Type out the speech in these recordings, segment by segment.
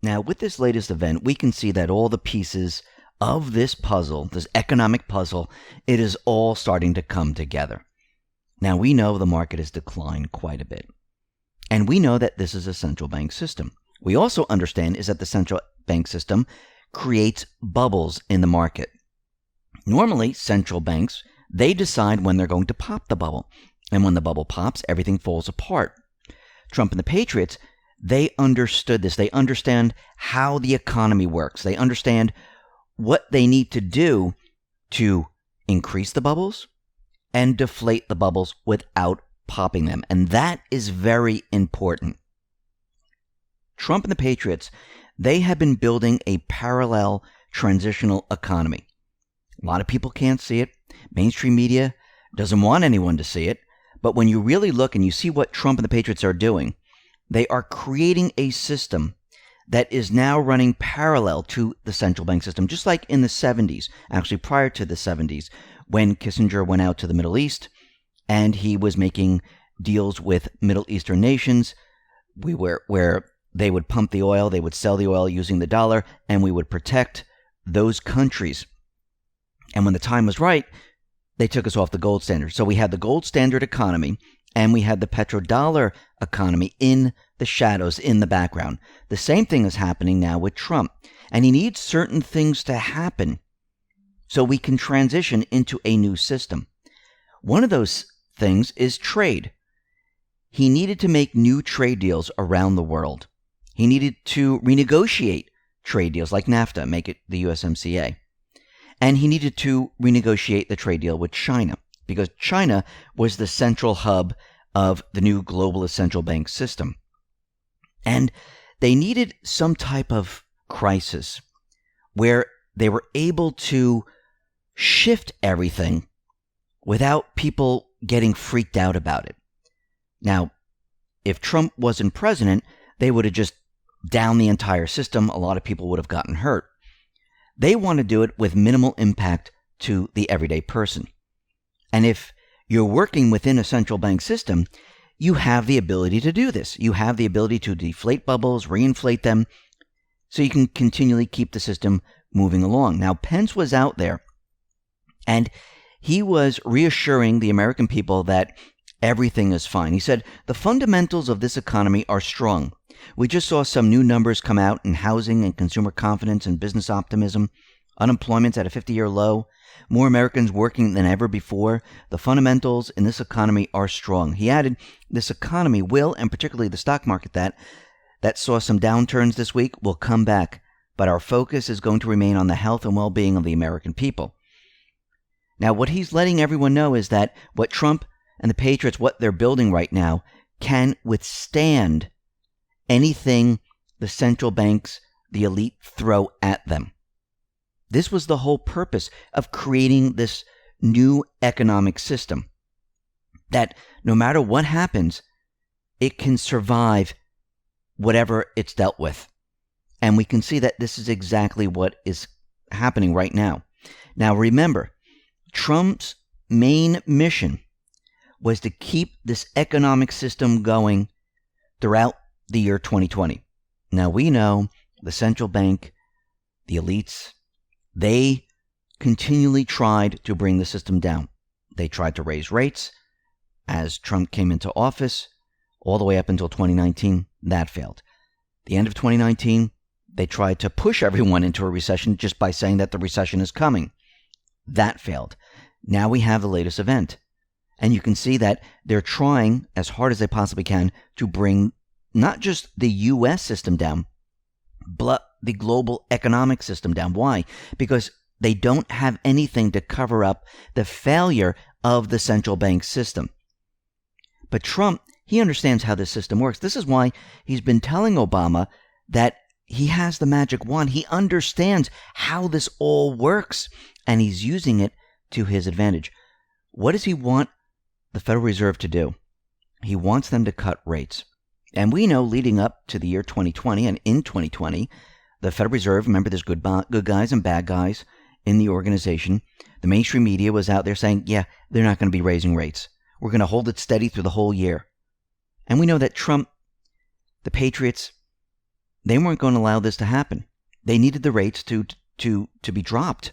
Now, with this latest event, we can see that all the pieces of this puzzle, this economic puzzle, it is all starting to come together. Now, we know the market has declined quite a bit. And we know that this is a central bank system. We also understand is that the central bank system creates bubbles in the market. Normally, central banks, they decide when they're going to pop the bubble. And when the bubble pops, everything falls apart. Trump and the Patriots, they understood this. They understand how the economy works. They understand what they need to do to increase the bubbles and deflate the bubbles without popping them. And that is very important. Trump and the Patriots, they have been building a parallel transitional economy. A lot of people can't see it. Mainstream media doesn't want anyone to see it. But when you really look and you see what Trump and the Patriots are doing, they are creating a system that is now running parallel to the central bank system, just like in the 70s, actually prior to the 70s, when Kissinger went out to the Middle East and he was making deals with Middle Eastern nations where they would pump the oil, they would sell the oil using the dollar, and we would protect those countries. And when the time was right, they took us off the gold standard. So we had the gold standard economy and we had the petrodollar economy in the shadows, in the background. The same thing is happening now with Trump. And he needs certain things to happen so we can transition into a new system. One of those things is trade. He needed to make new trade deals around the world. He needed to renegotiate trade deals like NAFTA, make it the USMCA. And he needed to renegotiate the trade deal with China because China was the central hub of the new globalist central bank system. And they needed some type of crisis where they were able to shift everything without people getting freaked out about it. Now, if Trump wasn't president, they would have just downed the entire system. A lot of people would have gotten hurt. They want to do it with minimal impact to the everyday person. And if you're working within a central bank system, you have the ability to do this. You have the ability to deflate bubbles, reinflate them, so you can continually keep the system moving along. Now, Pence was out there, and he was reassuring the American people that everything is fine. He said, the fundamentals of this economy are strong. We just saw some new numbers come out in housing and consumer confidence and business optimism. Unemployment's at a 50-year low. More Americans working than ever before. The fundamentals in this economy are strong. He added, this economy will, and particularly the stock market that saw some downturns this week, will come back. But our focus is going to remain on the health and well-being of the American people. Now, what he's letting everyone know is that what Trump and the Patriots, what they're building right now, can withstand anything the central banks, the elite, throw at them. This was the whole purpose of creating this new economic system. That no matter what happens, it can survive whatever it's dealt with. And we can see that this is exactly what is happening right now. Now remember, Trump's main mission was to keep this economic system going throughout the year 2020. Now we know the central bank, the elites, they continually tried to bring the system down. They tried to raise rates as Trump came into office all the way up until 2019. That failed. The end of 2019, they tried to push everyone into a recession just by saying that the recession is coming. That failed. Now we have the latest event. And you can see that they're trying as hard as they possibly can to bring not just the U.S. system down, but the global economic system down. Why? Because they don't have anything to cover up the failure of the central bank system. But Trump, he understands how this system works. This is why he's been telling Obama that he has the magic wand. He understands how this all works, and he's using it to his advantage. What does he want the Federal Reserve to do? He wants them to cut rates. And we know leading up to the year 2020 and in 2020, the Federal Reserve, remember there's good guys and bad guys in the organization. The mainstream media was out there saying, yeah, they're not going to be raising rates. We're going to hold it steady through the whole year. And we know that Trump, the Patriots, They weren't going to allow this to happen. They needed the rates to be dropped.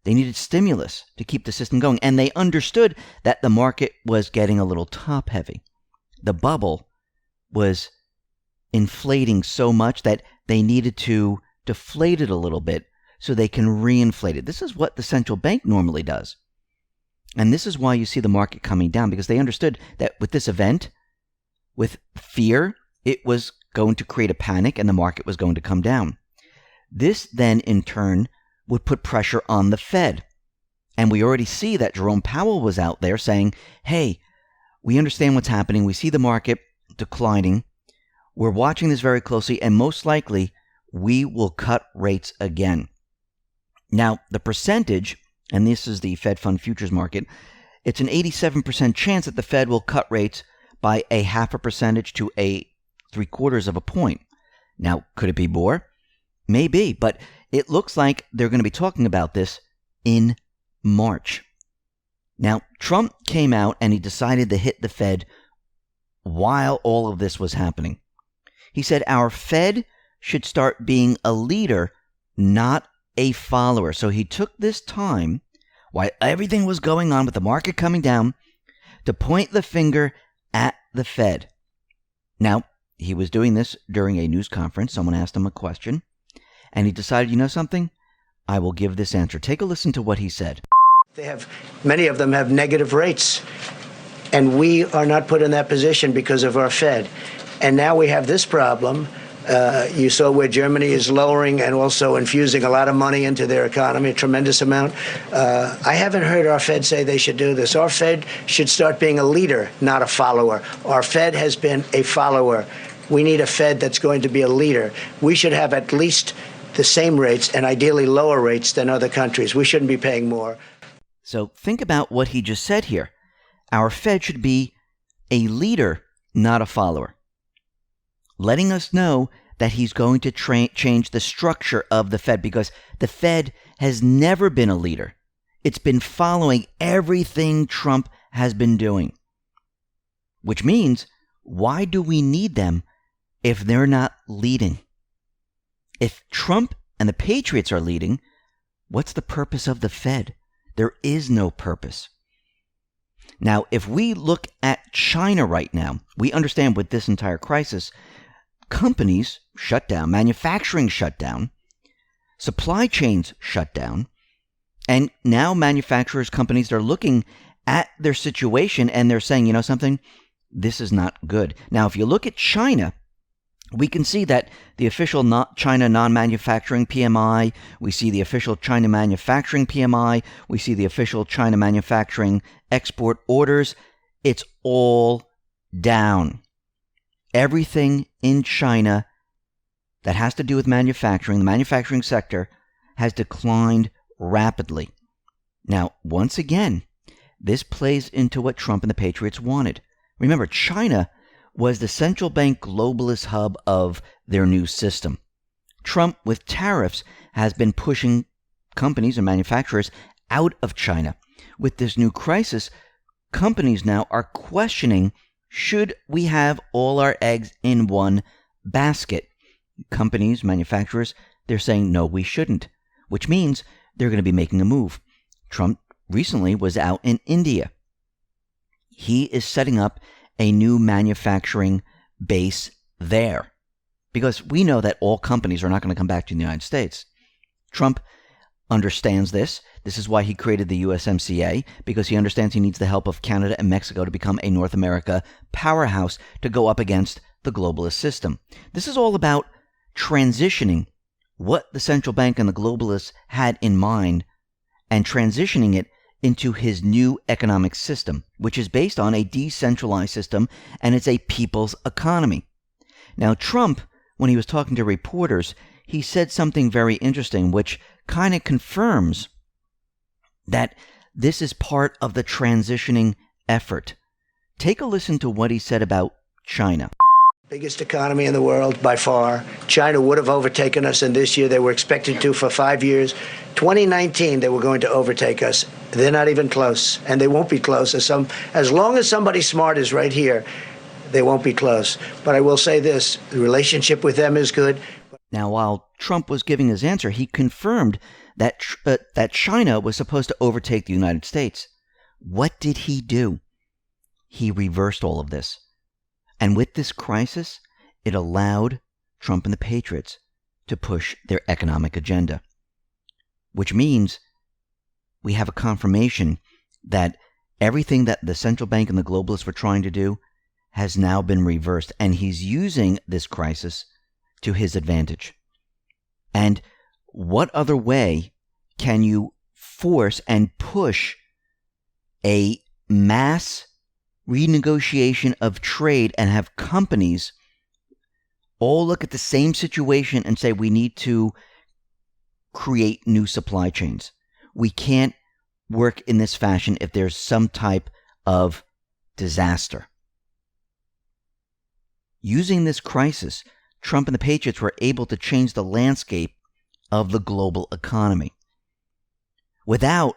They needed stimulus to keep the system going. And they understood that the market was getting a little top heavy. The bubble was inflating so much that they needed to deflate it a little bit so they can reinflate it. This is what the central bank normally does. And this is why you see the market coming down, because they understood that with this event, with fear, it was going to create a panic and the market was going to come down. This then, in turn, would put pressure on the Fed. And we already see that Jerome Powell was out there saying, hey, we understand what's happening. We see the market declining. We're watching this very closely, and most likely we will cut rates again. Now, the percentage, and this is the Fed Fund futures market, it's an 87% chance that the Fed will cut rates by a 0.5% to a 0.75 point. Now, could it be more? Maybe, but it looks like they're going to be talking about this in March. Now, Trump came out and he decided to hit the Fed while all of this was happening. He said our Fed should start being a leader, not a follower. So he took this time, while everything was going on with the market coming down, to point the finger at the Fed. Now, he was doing this during a news conference. Someone asked him a question, and he decided, you know something? I will give this answer. Take a listen to what he said. Many of them have negative rates, and we are not put in that position because of our Fed. And now we have this problem. You saw where Germany is lowering and also infusing a lot of money into their economy, a tremendous amount. I haven't heard our Fed say they should do this. Our Fed should start being a leader, not a follower. Our Fed has been a follower. We need a Fed that's going to be a leader. We should have at least the same rates and ideally lower rates than other countries. We shouldn't be paying more. So think about what he just said here. Our Fed should be a leader, not a follower. Letting us know that he's going to change the structure of the Fed, because the Fed has never been a leader. It's been following everything Trump has been doing. Which means, why do we need them if they're not leading? If Trump and the Patriots are leading, what's the purpose of the Fed? There is no purpose. Now, if we look at China right now, we understand with this entire crisis, companies shut down, manufacturing shut down, supply chains shut down, and now manufacturers, companies, they're looking at their situation and they're saying, you know something, this is not good. Now, if you look at China, we can see that the official China non-manufacturing PMI, we see the official China manufacturing PMI, we see the official China manufacturing export orders. It's all down. Everything in China that has to do with manufacturing, the manufacturing sector, has declined rapidly. Now, once again, this plays into what Trump and the Patriots wanted. Remember, China was the central bank globalist hub of their new system. Trump, with tariffs, has been pushing companies and manufacturers out of China. With this new crisis, companies now are questioning, should we have all our eggs in one basket? Companies, manufacturers, they're saying, no, we shouldn't, which means they're going to be making a move. Trump recently was out in India. He is setting up a new manufacturing base there, because we know that all companies are not going to come back to the United States. Trump understands this. This is why he created the USMCA, because he understands he needs the help of Canada and Mexico to become a North America powerhouse to go up against the globalist system. This is all about transitioning what the central bank and the globalists had in mind and transitioning it into his new economic system, which is based on a decentralized system, and it's a people's economy. Now, Trump, when he was talking to reporters, he said something very interesting, which kind of confirms that this is part of the transitioning effort. Take a listen to what he said about China. Biggest economy in the world by far. China would have overtaken us in this year. They were expected to for 5 years. 2019, they were going to overtake us. They're not even close, and they won't be close. As long as somebody smart is right here, they won't be close. But I will say this, the relationship with them is good. Now, while Trump was giving his answer, he confirmed that that China was supposed to overtake the United States. What did he do? He reversed all of this. And with this crisis, it allowed Trump and the Patriots to push their economic agenda, which means we have a confirmation that everything that the central bank and the globalists were trying to do has now been reversed, and he's using this crisis to his advantage. And what other way can you force and push a mass renegotiation of trade and have companies all look at the same situation and say we need to create new supply chains? We can't work in this fashion if there's some type of disaster. Using this crisis, Trump and the Patriots were able to change the landscape of the global economy without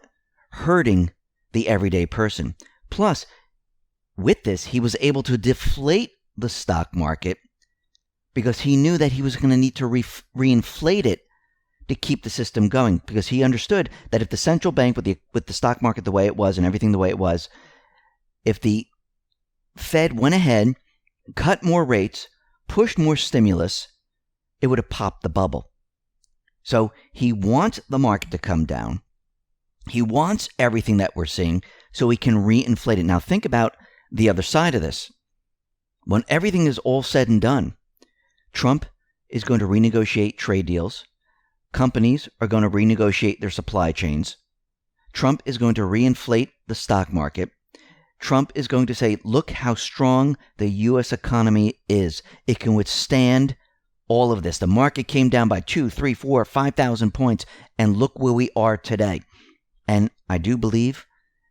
hurting the everyday person. Plus, with this, he was able to deflate the stock market because he knew that he was going to need to reinflate it to keep the system going, because he understood that if the central bank, with the stock market the way it was and everything the way it was, if the Fed went ahead, cut more rates, pushed more stimulus, it would have popped the bubble. So he wants the market to come down. He wants everything that we're seeing so he can reinflate it. Now think about the other side of this. When everything is all said and done, Trump is going to renegotiate trade deals. Companies are going to renegotiate their supply chains. Trump is going to reinflate the stock market. Trump is going to say, look how strong the U.S. economy is. It can withstand all of this. The market came down by 2, 3, 4, 5,000 points, and look where we are today. And I do believe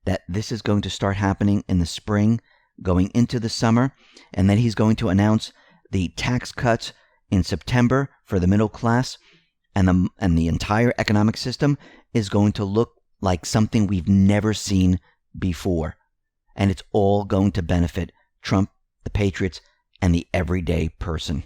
that this is going to start happening in the spring, going into the summer, and then he's going to announce the tax cuts in September for the middle class, and the entire economic system is going to look like something we've never seen before. And it's all going to benefit Trump, the Patriots, and the everyday person.